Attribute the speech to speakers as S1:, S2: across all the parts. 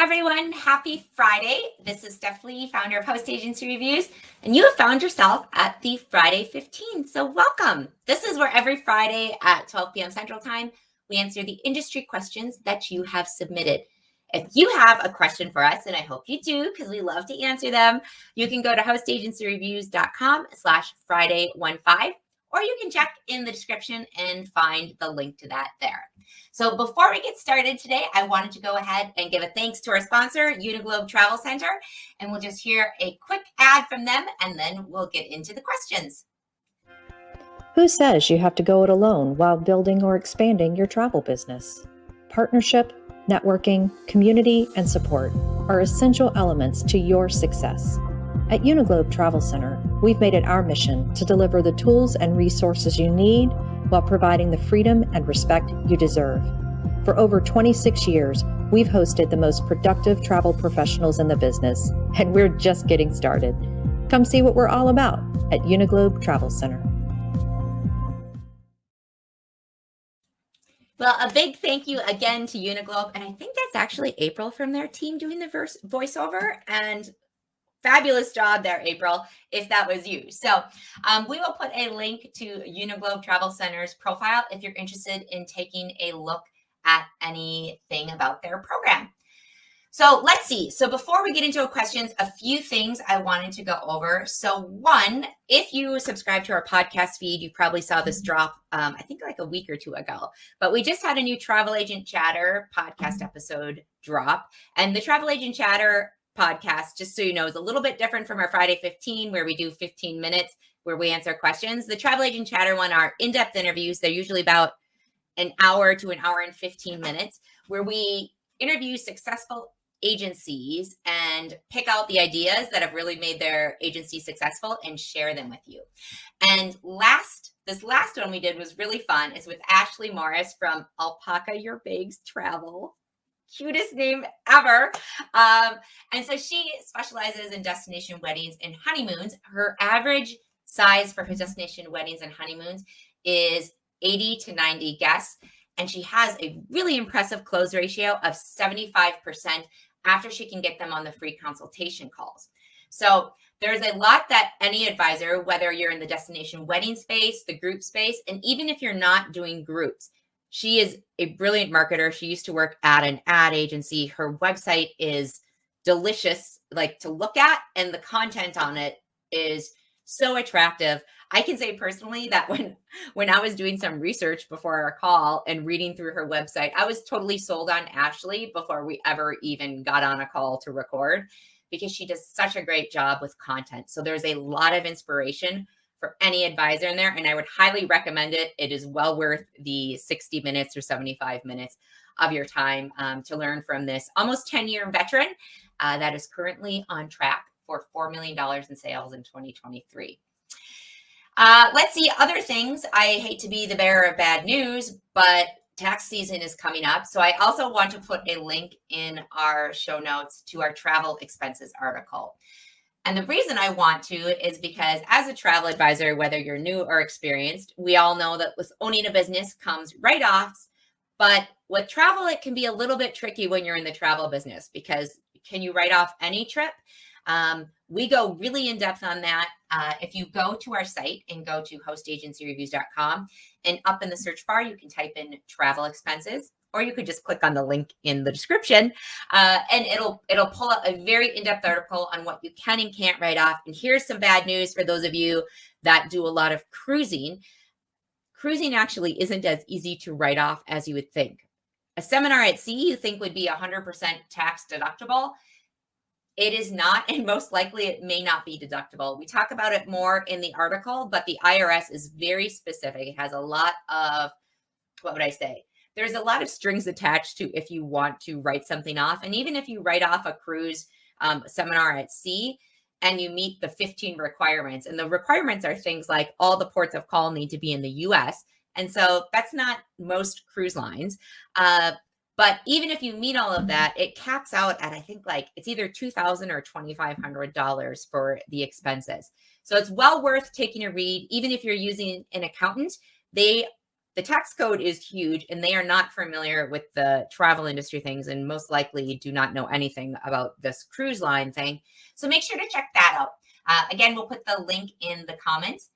S1: everyone. Happy Friday. This is Steph, founder of Host Agency Reviews, and you have found yourself at the Friday 15. So welcome. This is where every Friday at 12 p.m. Central Time, we answer the industry questions that you have submitted. If you have a question for us, and I hope you do, because we love to answer them, you can go to hostagencyreviews.com/Friday15, or you can check in the description and find the link to that there. So before we get started today, I wanted to go ahead and give a thanks to our sponsor, Uniglobe Travel Center, and we'll just hear a quick ad from them, and then we'll get into the questions.
S2: Who says you have to go it alone while building or expanding your travel business? Partnership, networking, community, and support are essential elements to your success. At Uniglobe Travel Center, we've made it our mission to deliver the tools and resources you need while providing the freedom and respect you deserve. For over 26 years, we've hosted the most productive travel professionals in the business, and we're just getting started. Come see what we're all about at Uniglobe Travel Center.
S1: Well, a big thank you again to Uniglobe, and I think that's actually April from their team doing the voiceover, and fabulous job there, April, if that was you. So we will put a link to Uniglobe Travel Center's profile if you're interested in taking a look at anything about their program. So let's see. So before we get into questions, a few things I wanted to go over. So one, if you subscribe to our podcast feed, you probably saw this drop, I think like a week or two ago, but we just had a new Travel Agent Chatter podcast episode drop. And the Travel Agent Chatter podcast, just so you know, is a little bit different from our Friday 15, where we do 15 minutes where we answer questions. The Travel Agent Chatter one are in-depth interviews. They're usually about an hour to an hour and 15 minutes, where we interview successful agencies and pick out the ideas that have really made their agency successful and share them with you. And this last one we did was really fun. It's with Ashley Morris from Alpaca Your Bags Travel. Cutest name ever. And so she specializes in destination weddings and honeymoons. Her average size for her destination weddings and honeymoons is 80 to 90 guests. And she has a really impressive close ratio of 75% after she can get them on the free consultation calls. So there's a lot that any advisor, whether you're in the destination wedding space, the group space, and even if you're not doing groups, she is a brilliant marketer. She used to work at an ad agency. Her website is delicious, like to look at, and the content on it is so attractive. I can say personally that when I was doing some research before our call and reading through her website, I was totally sold on Ashley before we ever even got on a call to record, because she does such a great job with content. So there's a lot of inspiration for any advisor in there, and I would highly recommend it. It is well worth the 60 minutes or 75 minutes of your time to learn from this almost 10-year veteran that is currently on track for $4 million in sales in 2023. Let's see other things. I hate to be the bearer of bad news, but tax season is coming up. So I also want to put a link in our show notes to our travel expenses article. And the reason I want to is because as a travel advisor, whether you're new or experienced, we all know that with owning a business comes write-offs. But with travel, it can be a little bit tricky when you're in the travel business, because can you write off any trip? We go really in depth on that. If you go to our site and go to hostagencyreviews.com, and up in the search bar, you can type in travel expenses, or you could just click on the link in the description, and it'll pull up a very in-depth article on what you can and can't write off. And here's some bad news for those of you that do a lot of cruising. Cruising actually isn't as easy to write off as you would think. A seminar at sea you think would be 100% tax deductible. It is not, and most likely it may not be deductible. We talk about it more in the article, but the IRS is very specific. It has a lot of, what would I say? There's a lot of strings attached to if you want to write something off. And even if you write off a cruise seminar at sea and you meet the 15 requirements, and the requirements are things like all the ports of call need to be in the US. And so that's not most cruise lines. But even if you meet all of that, it caps out at, I think, like it's either $2,000 or $2,500 for the expenses. So it's well worth taking a read. Even if you're using an accountant, they the tax code is huge and they are not familiar with the travel industry things and most likely do not know anything about this cruise line thing. So make sure to check that out. Again, we'll put the link in the comments.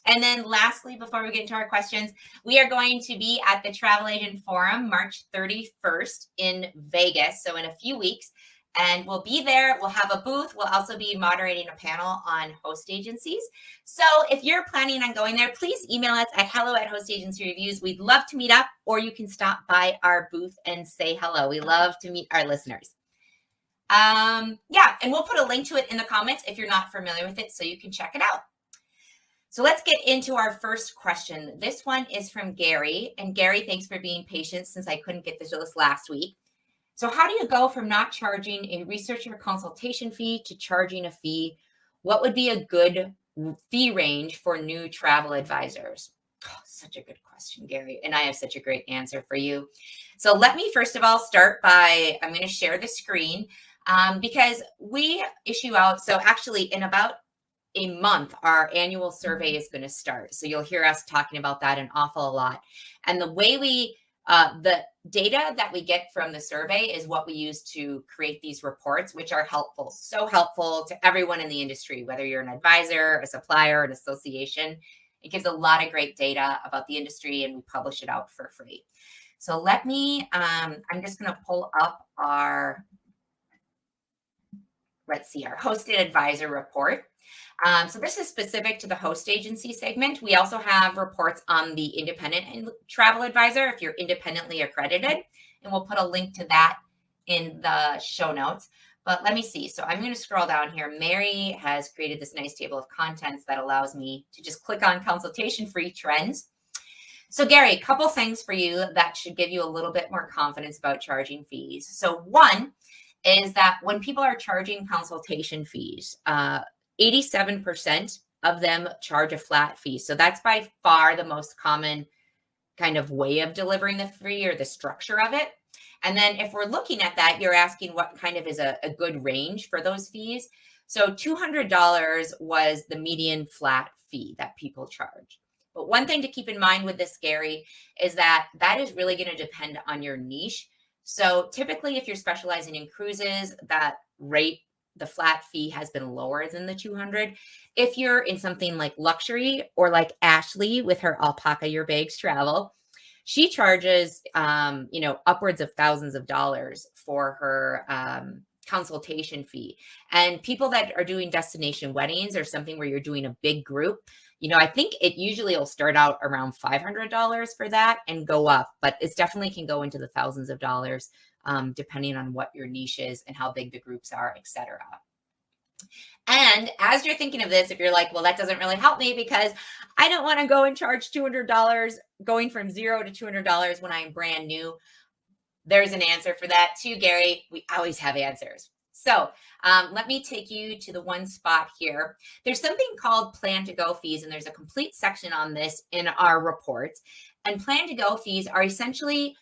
S1: And then lastly, before we get into our questions, we are going to be at the Travel Agent Forum March 31st in Vegas. So in a few weeks, and we'll be there. We'll have a booth. We'll also be moderating a panel on host agencies. So if you're planning on going there, please email us at hello@hostagencyreviews. We'd love to meet up, or you can stop by our booth and say hello. We love to meet our listeners. Yeah, and we'll put a link to it in the comments if you're not familiar with it so you can check it out. So let's get into our first question. This one is from Gary. And Gary, thanks for being patient since I couldn't get this last week. So how do you go from not charging a research or consultation fee to charging a fee? What would be a good fee range for new travel advisors? Oh, such a good question, Gary. And I have such a great answer for you. So let me first of all start by, I'm going to share the screen because we issue out. So actually in about a month, our annual survey is going to start. So you'll hear us talking about that an awful lot. And the way the data that we get from the survey is what we use to create these reports, which are helpful, so helpful to everyone in the industry, whether you're an advisor, a supplier, an association. It gives a lot of great data about the industry and we publish it out for free. So let me, I'm just going to pull up our, let's see, our hosted advisor report. So this is specific to the host agency segment. We also have reports on the independent travel advisor if you're independently accredited, and we'll put a link to that in the show notes. But let me see. So I'm going to scroll down here. Mary has created this nice table of contents that allows me to just click on consultation free trends. So Gary, a couple things for you that should give you a little bit more confidence about charging fees. So one is that when people are charging consultation fees, 87% of them charge a flat fee. So that's by far the most common kind of way of delivering the fee or the structure of it. And then if we're looking at that, you're asking what kind of is a good range for those fees. So $200 was the median flat fee that people charge. But one thing to keep in mind with this, Gary, is that that is really going to depend on your niche. So typically, if you're specializing in cruises, that rate, the flat fee has been lower than the 200. If you're in something like luxury or like Ashley with her Alpaca Your Bags Travel, she charges, upwards of thousands of dollars for her consultation fee. And people that are doing destination weddings or something where you're doing a big group, I think it usually will start out around $500 for that and go up, but it definitely can go into the thousands of dollars depending on what your niche is and how big the groups are, etc. And as you're thinking of this, if you're like, well, that doesn't really help me because I don't want to go and charge $200 going from $0 to $200 when I'm brand new, there's an answer for that too, Gary. We always have answers. So let me take you to the one spot here. There's something called plan to go fees, and there's a complete section on this in our reports. And plan to go fees are essentially,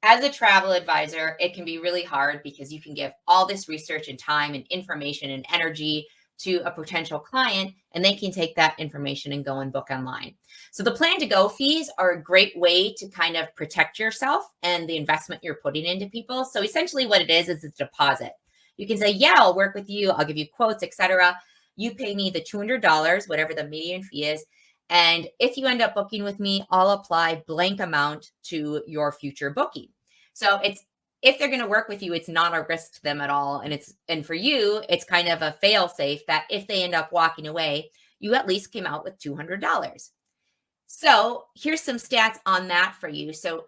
S1: as a travel advisor, it can be really hard because you can give all this research and time and information and energy to a potential client, and they can take that information and go and book online. So the plan to go fees are a great way to kind of protect yourself and the investment you're putting into people. So essentially what it is it's a deposit. You can say, yeah, I'll work with you. I'll give you quotes, etc. You pay me the $200, whatever the median fee is. And if you end up booking with me, I'll apply blank amount to your future booking. So if they're going to work with you, it's not a risk to them at all. And for you, it's kind of a fail safe that if they end up walking away, you at least came out with $200. So here's some stats on that for you. So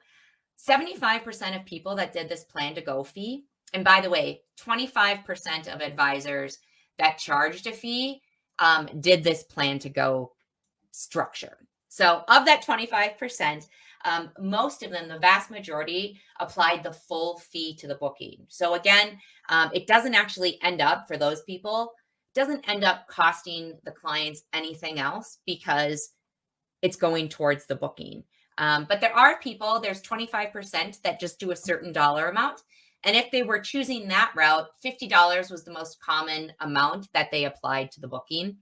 S1: 75% of people that did this plan to go fee, and by the way, 25% of advisors that charged a fee did this plan to go structure. So of that 25%, most of them, the vast majority, applied the full fee to the booking. So again, it doesn't actually end up, for those people, doesn't end up costing the clients anything else because it's going towards the booking. But there are people, there's 25% that just do a certain dollar amount. And if they were choosing that route, $50 was the most common amount that they applied to the booking.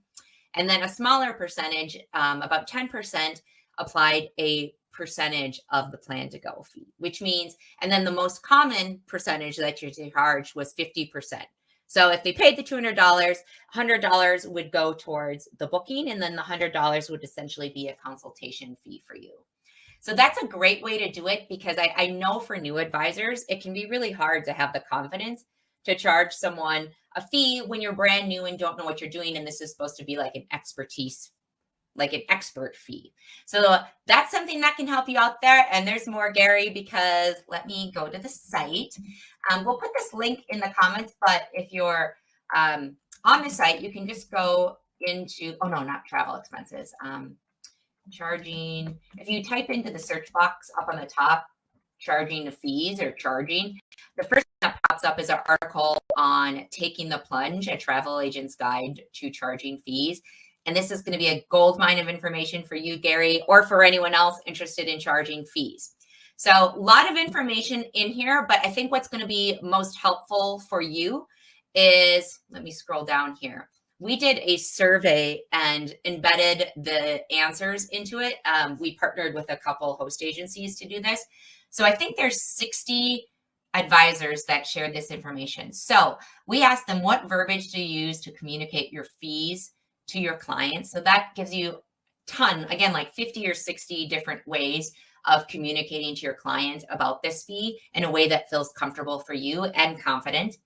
S1: And then a smaller percentage, about 10%, applied a percentage of the plan to go fee, which means, and then the most common percentage that you charged was 50%. So if they paid the $200, $100 would go towards the booking, and then the $100 would essentially be a consultation fee for you. So that's a great way to do it, because I know for new advisors, it can be really hard to have the confidence to charge someone a fee when you're brand new and don't know what you're doing. And this is supposed to be like an expertise, like an expert fee. So that's something that can help you out there. And there's more, Gary, because let me go to the site. We'll put this link in the comments, but if you're on the site, you can just go into, oh no, not travel expenses. Charging, if you type into the search box up on the top, charging the fees or charging, the first thing that pops up is an article on Taking the Plunge, a travel agent's guide to charging fees. And this is going to be a gold mine of information for you, Gary, or for anyone else interested in charging fees. So a lot of information in here, but I think what's going to be most helpful for you is, let me scroll down here. We did a survey and embedded the answers into it. We partnered with a couple host agencies to do this. So I think there's 60 advisors that shared this information. So we asked them, what verbiage do you use to communicate your fees to your clients? So that gives you a ton, again, like 50 or 60 different ways of communicating to your client about this fee in a way that feels comfortable for you and confident.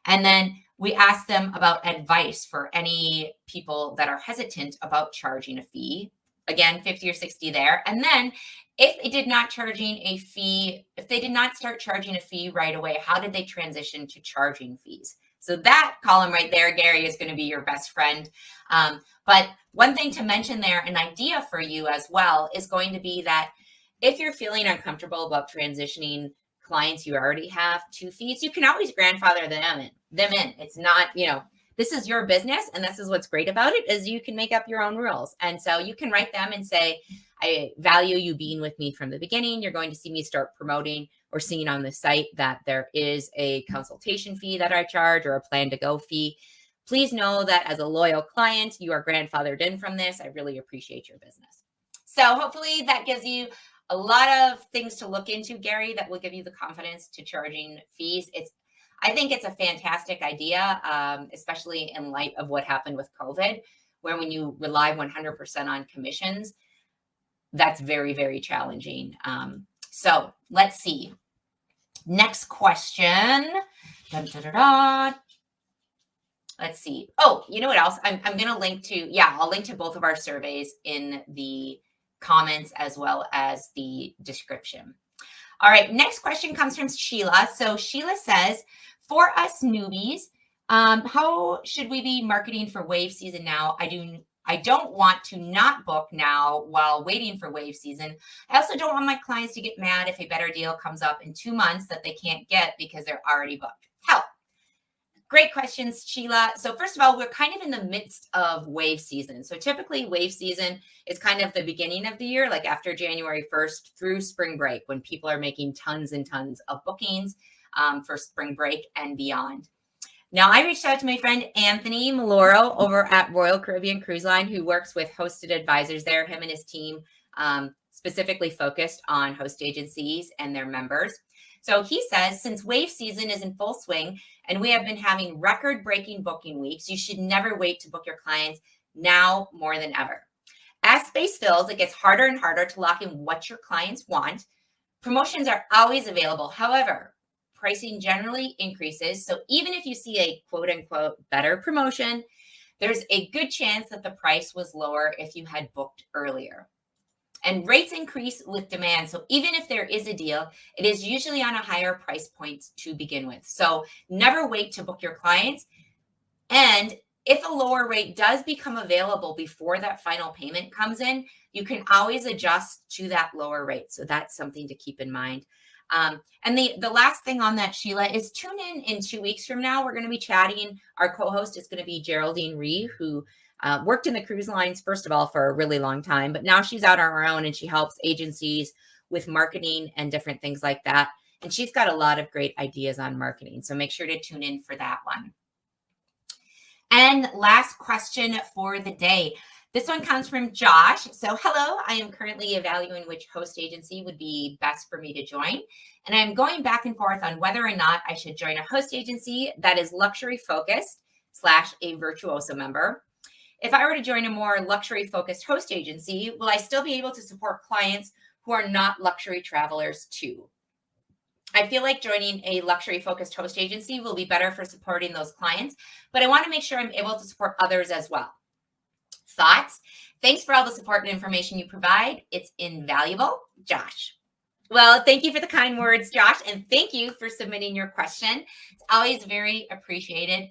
S1: And then we asked them about advice for any people that are hesitant about charging a fee. Again, 50 or 60 there. And then if they did not charging a fee, if they did not start charging a fee right away, how did they transition to charging fees? So that column right there, Gary, is going to be your best friend. But one thing to mention there, an idea for you as well, is going to be that if you're feeling uncomfortable about transitioning clients you already have to fees, you can always grandfather them in. It's not, this is your business, and this is what's great about it, is you can make up your own rules. And so you can write them and say, I value you being with me from the beginning. You're going to see me start promoting or seeing on the site that there is a consultation fee that I charge or a plan to go fee. Please know that as a loyal client, you are grandfathered in from this. I really appreciate your business. So hopefully that gives you a lot of things to look into, Gary, that will give you the confidence to charging fees. I think it's a fantastic idea, especially in light of what happened with COVID, where when you rely 100% on commissions, that's very, very challenging. So let's see. Next question. Dun, dun, dun, dun. Let's see. Oh, you know what else? I'm going to link to, I'll link to both of our surveys in the comments as well as the description. All right, next question comes from Sheila. So Sheila says, for us newbies, how should we be marketing for wave season now? I don't want to not book now while waiting for wave season. I also don't want my clients to get mad if a better deal comes up in 2 months that they can't get because they're already booked. Help. Great questions, Sheila. So first of all, we're kind of in the midst of wave season. So typically wave season is kind of the beginning of the year, like after January 1st through spring break, when people are making tons and tons of bookings for spring break and beyond. Now, I reached out to my friend Anthony Maloro over at Royal Caribbean Cruise Line, who works with hosted advisors there, him and his team specifically focused on host agencies and their members. So he says, since wave season is in full swing and we have been having record-breaking booking weeks, you should never wait to book your clients now more than ever. As space fills, it gets harder and harder to lock in what your clients want. Promotions are always available. However, pricing generally increases. So even if you see a quote-unquote better promotion, there's a good chance that the price was lower if you had booked earlier. And rates increase with demand. So even if there is a deal, it is usually on a higher price point to begin with. So never wait to book your clients. And if a lower rate does become available before that final payment comes in, you can always adjust to that lower rate. So that's something to keep in mind. And the last thing on that, Sheila, is tune in 2 weeks from now. We're going to be chatting. Our co-host is going to be Geraldine Ree, who worked in the cruise lines, first of all, for a really long time, but now she's out on her own and she helps agencies with marketing and different things like that. And she's got a lot of great ideas on marketing. So make sure to tune in for that one. And last question for the day. This one comes from Josh. So, hello, I am currently evaluating which host agency would be best for me to join. And I'm going back and forth on whether or not I should join a host agency that is luxury focused / a Virtuoso member. If I were to join a more luxury focused host agency, will I still be able to support clients who are not luxury travelers too? I feel like joining a luxury focused host agency will be better for supporting those clients, but I want to make sure I'm able to support others as well. Thoughts? Thanks for all the support and information you provide. It's invaluable. Josh. Well, thank you for the kind words, Josh, and thank you for submitting your question. It's always very appreciated.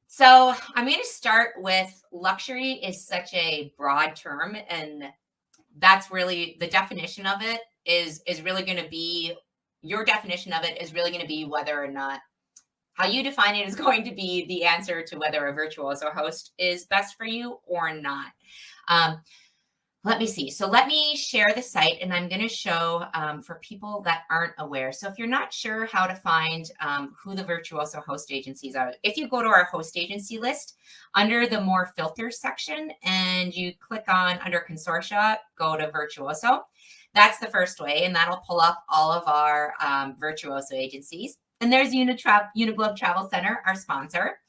S1: So I'm going to start with luxury is such a broad term, and that's really the definition of it is really going to be, your definition of it is really going to be whether or not how you define it is going to be the answer to whether a Virtuoso host is best for you or not. Let me see. So let me share the site, and I'm going to show for people that aren't aware. So if you're not sure how to find who the Virtuoso host agencies are, if you go to our host agency list under the more filters section and you click on under consortia, go to Virtuoso. That's the first way, and that'll pull up all of our Virtuoso agencies. And there's Uniglobe Travel Center, our sponsor.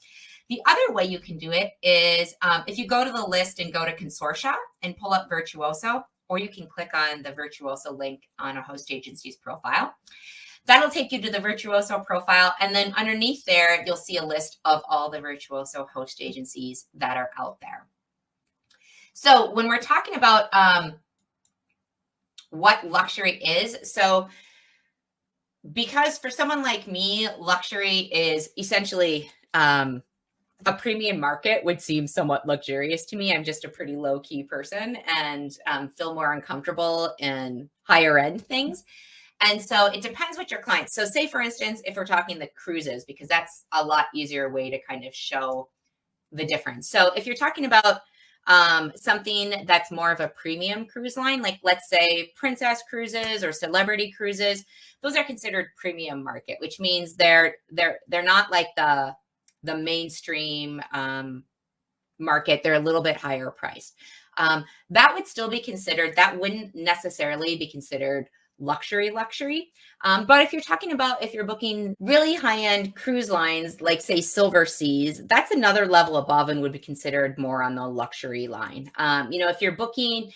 S1: The other way you can do it is if you go to the list and go to Consortia and pull up Virtuoso, or you can click on the Virtuoso link on a host agency's profile. That'll take you to the Virtuoso profile. And then underneath there, you'll see a list of all the Virtuoso host agencies that are out there. So when we're talking about what luxury is, so because for someone like me, luxury is essentially a premium market would seem somewhat luxurious to me. I'm just a pretty low key person and feel more uncomfortable in higher end things. And so it depends what your clients. So say, for instance, if we're talking the cruises, because that's a lot easier way to kind of show the difference. So if you're talking about something that's more of a premium cruise line, like let's say Princess Cruises or Celebrity Cruises, those are considered premium market, which means they're not like the mainstream market. They're a little bit higher priced. That would still be considered, that wouldn't necessarily be considered luxury. But if you're talking about, if you're booking really high-end cruise lines, like say Silver Seas, that's another level above and would be considered more on the luxury line. If you're booking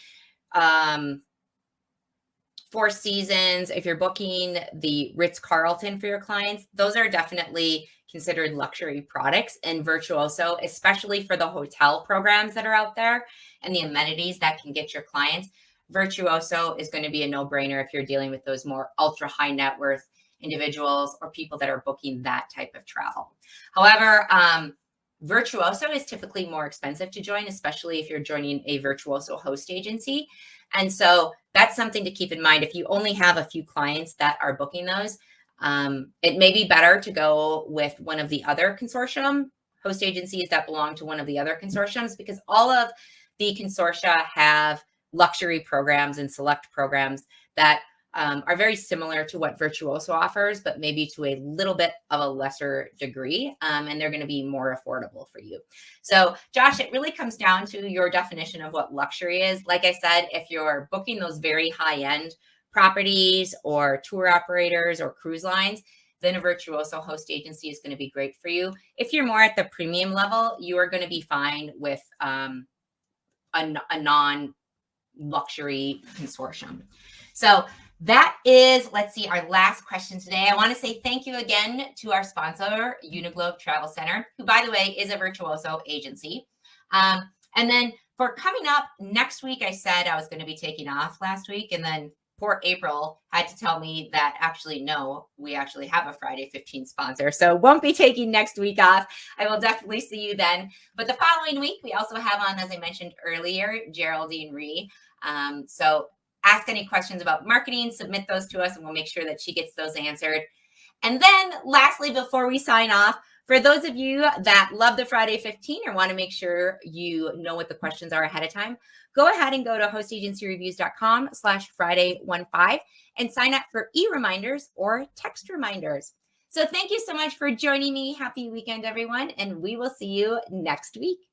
S1: Four Seasons, if you're booking the Ritz-Carlton for your clients, those are definitely considered luxury products. And Virtuoso, especially for the hotel programs that are out there and the amenities that can get your clients, Virtuoso is going to be a no-brainer if you're dealing with those more ultra high net worth individuals or people that are booking that type of travel. However, Virtuoso is typically more expensive to join, especially if you're joining a Virtuoso host agency. And so that's something to keep in mind. If you only have a few clients that are booking those, it may be better to go with one of the other consortium host agencies that belong to one of the other consortiums, because all of the consortia have luxury programs and select programs that are very similar to what Virtuoso offers, but maybe to a little bit of a lesser degree, and they're going to be more affordable for you. So, Josh, it really comes down to your definition of what luxury is. Like I said, if you're booking those very high-end properties or tour operators or cruise lines, then a Virtuoso host agency is going to be great for you. If you're more at the premium level, you are going to be fine with a non-luxury consortium. So that is, let's see, our last question today. I want to say thank you again to our sponsor, Uniglobe Travel Center, who, by the way, is a Virtuoso agency. And then for coming up next week, I said I was going to be taking off last week, and then poor April had to tell me that actually, no, we actually have a Friday 15 sponsor. So won't be taking next week off. I will definitely see you then. But the following week, we also have on, as I mentioned earlier, Geraldine Ree. So ask any questions about marketing, submit those to us, and we'll make sure that she gets those answered. And then lastly, before we sign off, for those of you that love the Friday 15 or want to make sure you know what the questions are ahead of time, go ahead and go to hostagencyreviews.com/Friday15 and sign up for e-reminders or text reminders. So thank you so much for joining me. Happy weekend, everyone, and we will see you next week.